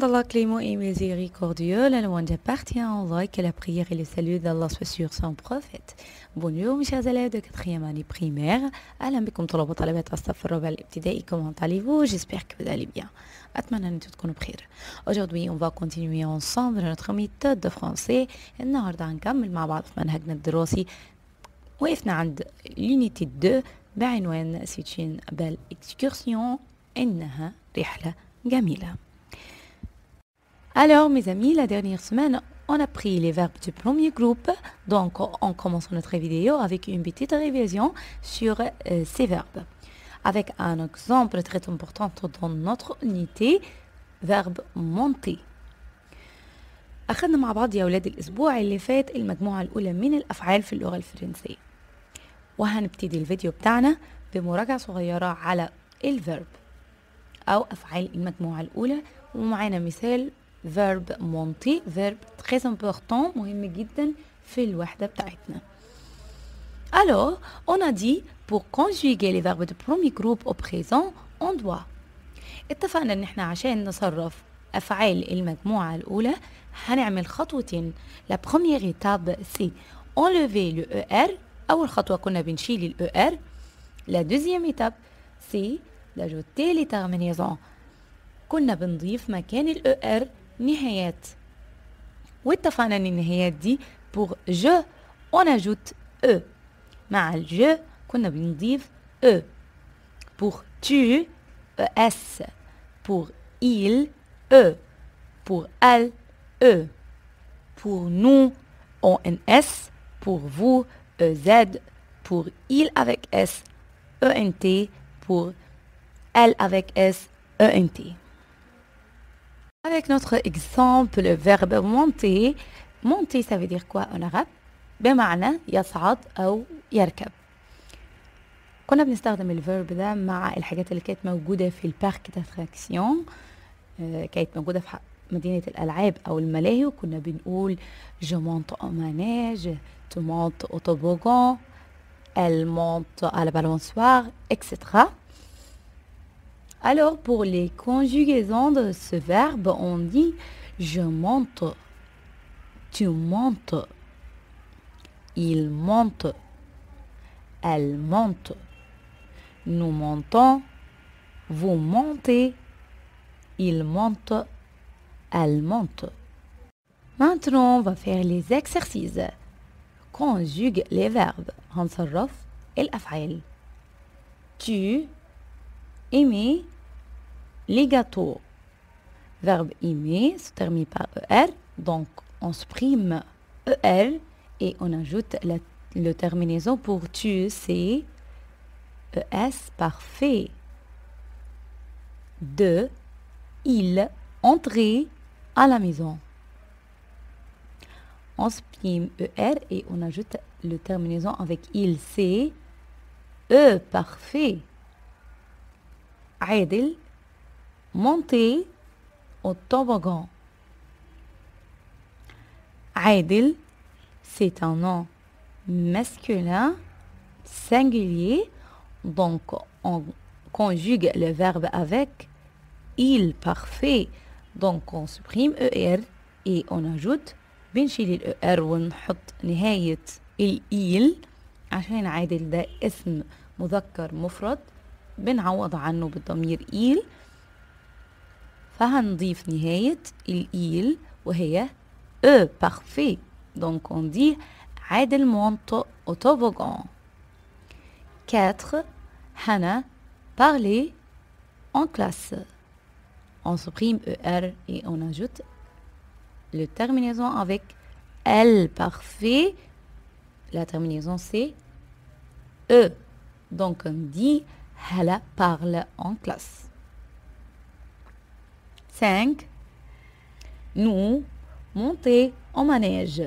d'Allah, Clément et miséricordieux, la louange appartient à Allah, que la prière et le salut d'Allah soient sur son prophète. Bonjour mes chers élèves de 4e année primaire. أهلا بكم طلبة وطالبات الصف الرابع الابتدائي. Comment allez-vous? J'espère que vous allez bien. أتمنى أن تكونوا بخير. Aujourd'hui, on va continuer ensemble notre méthode de français. النهاردة هنكمل مع بعض في منهجنا الدراسي. وقفنا عند l'unité 2 بعنوان C'est une belle excursion. إنها رحلة جميلة. Alors, mes amis, la dernière semaine, on a pris les verbes du premier groupe. Donc, on commence notre vidéo avec une petite révision sur ces verbes. Avec un exemple très important dans notre unité, verbe monter. أخذنا مع بعض يا أولاد الأسبوع اللي فات المجموعة الأولى من الأفعال في اللغة الفرنسية. وهنبتدي الفيديو بتاعنا بمراجعة صغيرة على الفيرب أو أفعال المجموعة الأولى. ومعانا مثال verbe monter, verbe très important, مهم جدا في الوحدة بتاعتنا. Alors, on a dit pour conjuguer les verbes du premier groupe au présent, on doit. اتفقنا ان احنا عشان نصرف أفعال المجموعة الأولى هنعمل خطوتين. La première étape c'est enlever le ER. أول خطوة كنا بنشيل ال ER. La deuxième étape c'est d'ajouter les terminaisons. كنا بنضيف مكان ال ER نهايات. واتفقنا ان النهايات دي pour je on ajoute e. مع الجو كنا بنضيف e. pour tu es. pour il e. pour elle e. pour nous ons. pour vous ez. pour il avec s ent. pour elle avec s ent. Avec notre exemple, le verbe monter. Monter, ça veut dire quoi en arabe? بمعنى يصعد أو يركب. كنا بنستخدم الفيرب ده مع الحاجات اللي كانت موجودة في البارك داتراكسيون. كانت موجودة في مدينة الألعاب أو الملاهي، وكنا بنقول je monte au manège, tu montes au toboggan, elle monte à la balançoire, etc. Alors, pour les conjugaisons de ce verbe, on dit je monte, tu montes, il monte, elle monte, nous montons, vous montez, il monte, elle monte. Maintenant, on va faire les exercices. Conjugue les verbes. هنصرف الأفعال. Tu aimer les gâteaux. Verbe aimer se termine par ER, donc on supprime ER et on ajoute le terminaison pour tu, c'est ES parfait. De, il, entrer à la maison. On supprime ER et on ajoute le terminaison avec il, c'est E parfait. عادل monter au toboggan. عادل, c'est un nom masculin singulier, donc on conjugue le verbe avec il parfait, donc on supprime ER et on ajoute بنشيل ال ER ونحط نهاية il عشان عادل ده اسم مذكر مفرد بنعوض عنه بالضمير il، فهنضيف نهاية il وهي e parfait. Donc on dit عادل monte au toboggan. 4. Hannah parler en classe. On supprime ER et on ajoute le terminaison avec elle parfait. La terminaison c'est e. Donc on dit Hala parle en classe. 5. Nous monter en manège.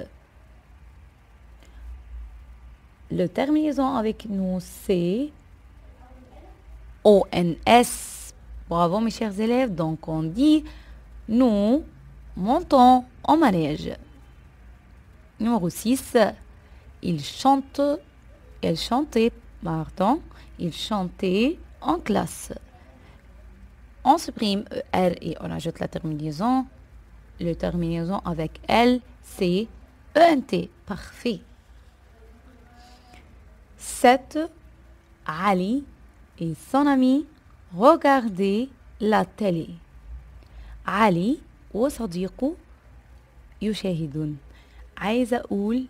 Le terminaison avec nous c'est ONS. Bravo mes chers élèves. Donc on dit nous montons en manège. Numéro 6. Il chantait en classe. On supprime ER et on ajoute la terminaison. Le terminaison avec L, C, ENT. Parfait. 7. Ali et son ami regardaient la télé. علي وصديقه يشاهدون. عايزة أقول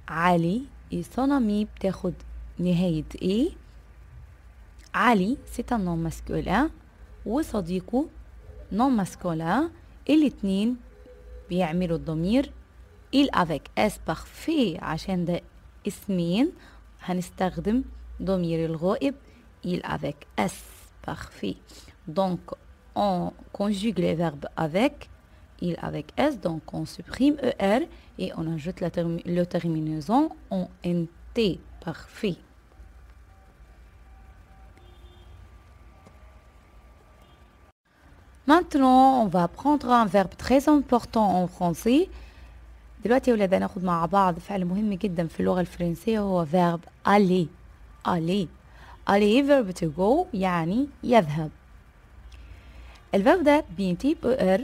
علي et son ami بتاخد نهاية إيه. علي c'est un nom masculin وصديقه nom masculin. الاتنين بيعملوا الضمير il avec S parfait عشان ده اسمين هنستخدم ضمير الغائب il avec S parfait. Donc on conjugue les verbes avec il avec S, donc on supprime ER et on ajoute le terminaison en NT. Parfait. Maintenant, on va prendre un verbe très important en français. دلوقتي يا ولاد هناخد مع بعض فعل مهم جدا في اللغة الفرنسية هو verb aller. aller. aller verb to go يعني يذهب. الفيرب ده بينتهي ب ER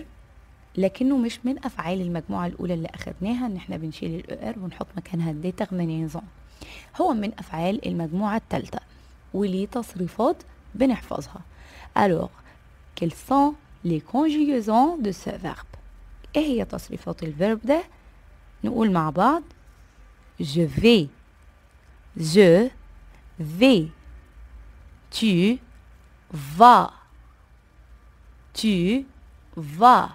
لكنه مش من أفعال المجموعة الأولى اللي أخدناها إن إحنا بنشيل ال ER ونحط مكانها déterminaison. هو من أفعال المجموعة الثالثة وليه تصريفات بنحفظها. Alors, quelles sont les conjugaisons de ce verbe؟ إيه هي تصريفات الفيرب ده؟ نقول مع بعض je vais, je vais, tu vas, tu vas,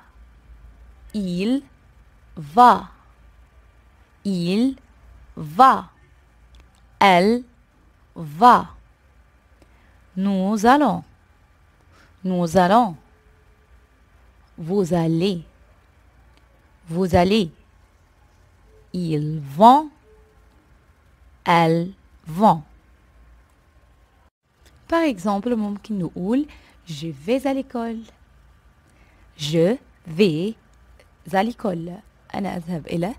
il va, il va, elle va, nous allons, nous allons, vous allez, vous allez, ils vont, elles vont. Par exemple, ممكن نقول je vais à l'école. Je vais à l'école. أنا أذهب إلى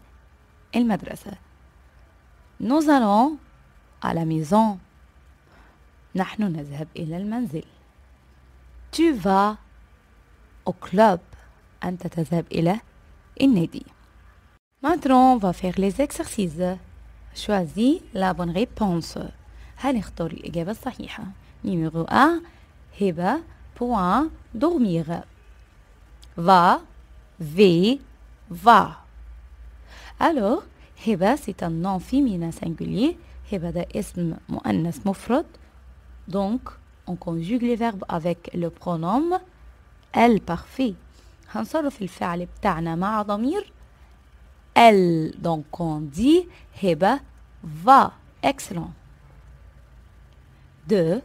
المدرسة. Nous allons à la maison. نحن نذهب إلى المنزل. Tu vas au club. أنت تذهب إلى النادي. Maintenant, on va faire les exercices. Choisis la bonne réponse. هنختار الإجابة الصحيحة. Numéro 1. هبة point dormir. Va, v, va. Alors, هبة c'est un nom féminin singulier. هبة ده اسم مؤنث مفرد. Donc, on conjugue les verbes avec le pronom elle parfait. هنصرف الفعل بتاعنا مع ضمير elle. Donc, on dit هبة va. Excellent. 2.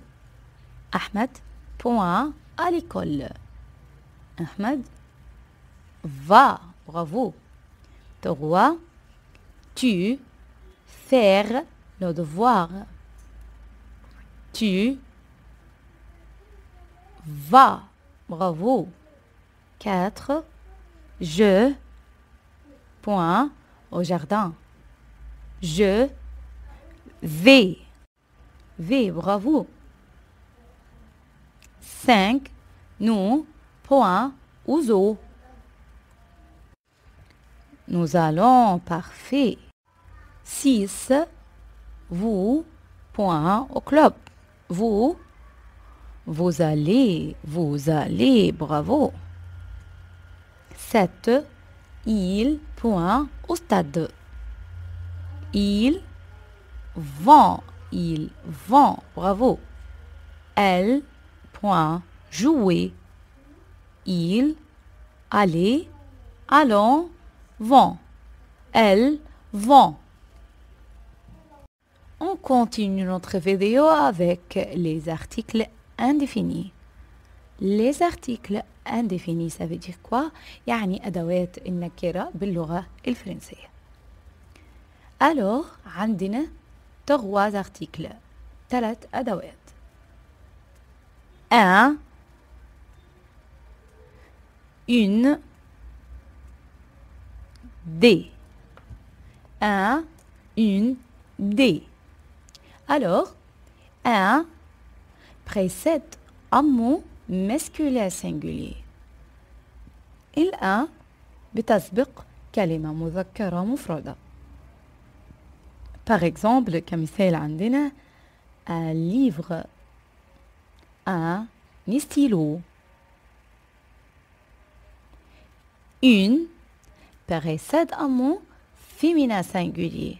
Ahmed point à l'école. Ahmed va. Bravo. 3. Tu faire le devoir. Tu vas. Bravo. 4. Je point au jardin. Je vais. V. Bravo. 5. Nous point au zoo. Nous allons. Parfait. 6. Vous point au club. Vous allez. Vous allez. Bravo. 7. Ils point au stade. Ils vont. Ils vont. Bravo. Elles point jouer. Ils aller. Allons. Vont. Elles vont. On continue notre vidéo avec les articles indéfinis. Les articles indéfinis, ça veut dire quoi؟ يعني أدوات النكرة باللغة الفرنسية. Alors, عندنا 3 articles. 3 أدوات. 1. Une. Des. 1. Une. Des. Alors, 1 précède un mot masculin singulier. الآن بتسبق كلمة مذكرة مفردة. Par exemple, كمثال عندنا un livre, un stylo. Une précède un mot féminin singulier.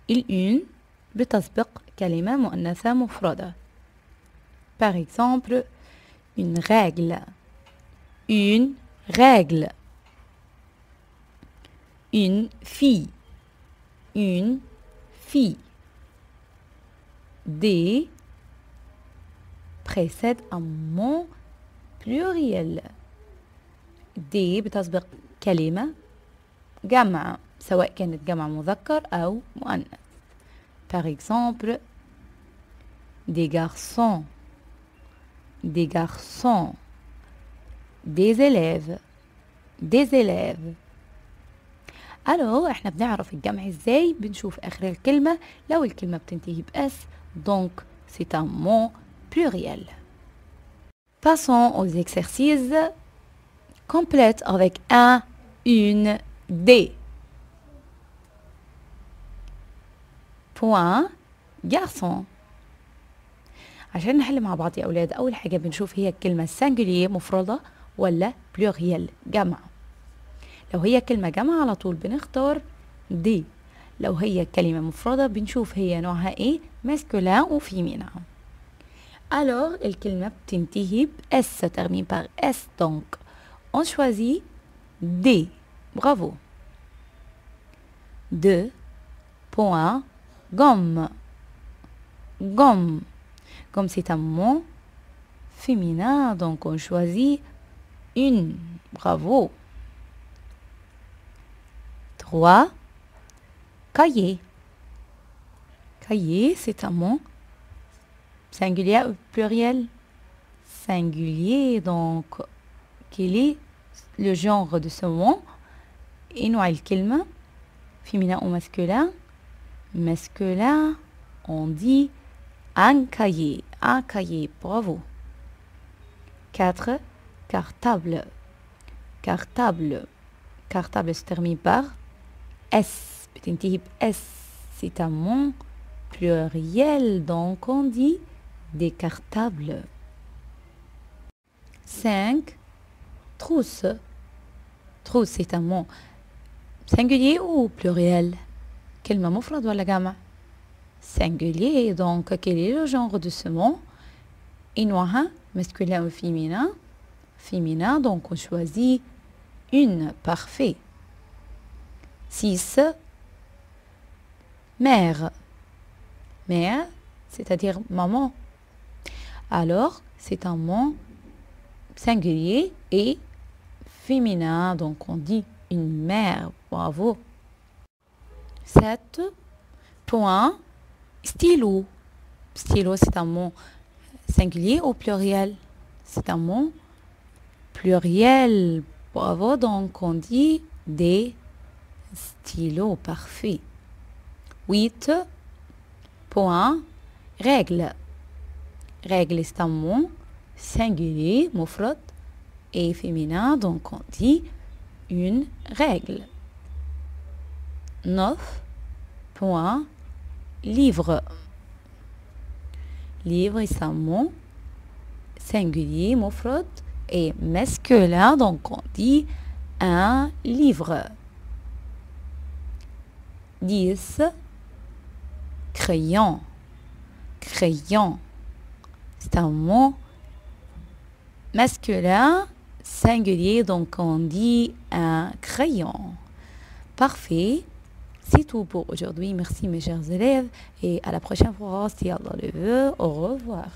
Une بتسبق كلمة مؤنثة مفردة. Par exemple, une règle. Une règle. Une fille. Une fille. Des précède un mot pluriel. دي بتسبق كلمة جمع سواء كانت جمع مذكر أو مؤنث. Par exemple, des garçons, des garçons, des élèves, des élèves. Alors احنا بنعرف الجمع ازاي؟ بنشوف آخر الكلمة. لو الكلمة بتنتهي بأس donc c'est un mot pluriel. Passons aux exercices. Complète avec un, une, des. Point garçon. عشان نحل مع بعض يا أولاد، أول حاجة بنشوف هي الكلمة singulier مفردة ولا pluriel جمع. لو هي كلمة جمع على طول بنختار دي. لو هي كلمة مفردة بنشوف هي نوعها ايه، masculin ou féminin. Alors الكلمة بتنتهي ب S, se termine par S donc. On choisit D. Bravo. 2. Point. Gomme. Gomme. Gomme, c'est un mot féminin, donc on choisit une. Bravo. 3. Cahier. Cahier, c'est un mot singulier ou pluriel? Singulier, donc quel est le genre de ce mot et نوع الكلمة féminin ou masculin? Masculin, on dit un cahier. Un cahier, bravo. 4. Cartable. Cartable. Cartable se termine par S. بتنتهي ب S. C'est un mot pluriel, donc on dit des cartables. 5. Trousse. Trousse, c'est un mot singulier ou pluriel? كلمة مفرد ولا جمع؟ Singulier, donc quel est le genre de ce mot? Et نوعها masculin ou féminin? Féminin, donc on choisit une. Parfait. 6. Mère. Mère, c'est-à-dire maman. Alors, c'est un mot singulier et féminin, donc on dit une mère. Bravo. 7. Point. Stylo. Stylo, c'est un mot singulier ou pluriel? C'est un mot pluriel. Bravo, donc on dit des stylos. Parfait. 8. Point. Règle. Règle, c'est un mot singulier, مفرد, et féminin, donc on dit une règle. 9. Point. Livre. Livre, c'est un mot singulier, مفرد, et masculin, donc on dit un livre. 10. Crayon. Crayon. C'est un mot masculin, singulier, donc on dit un crayon. Parfait. C'est tout pour aujourd'hui. Merci mes chers élèves et à la prochaine fois si Allah le veut. Au revoir.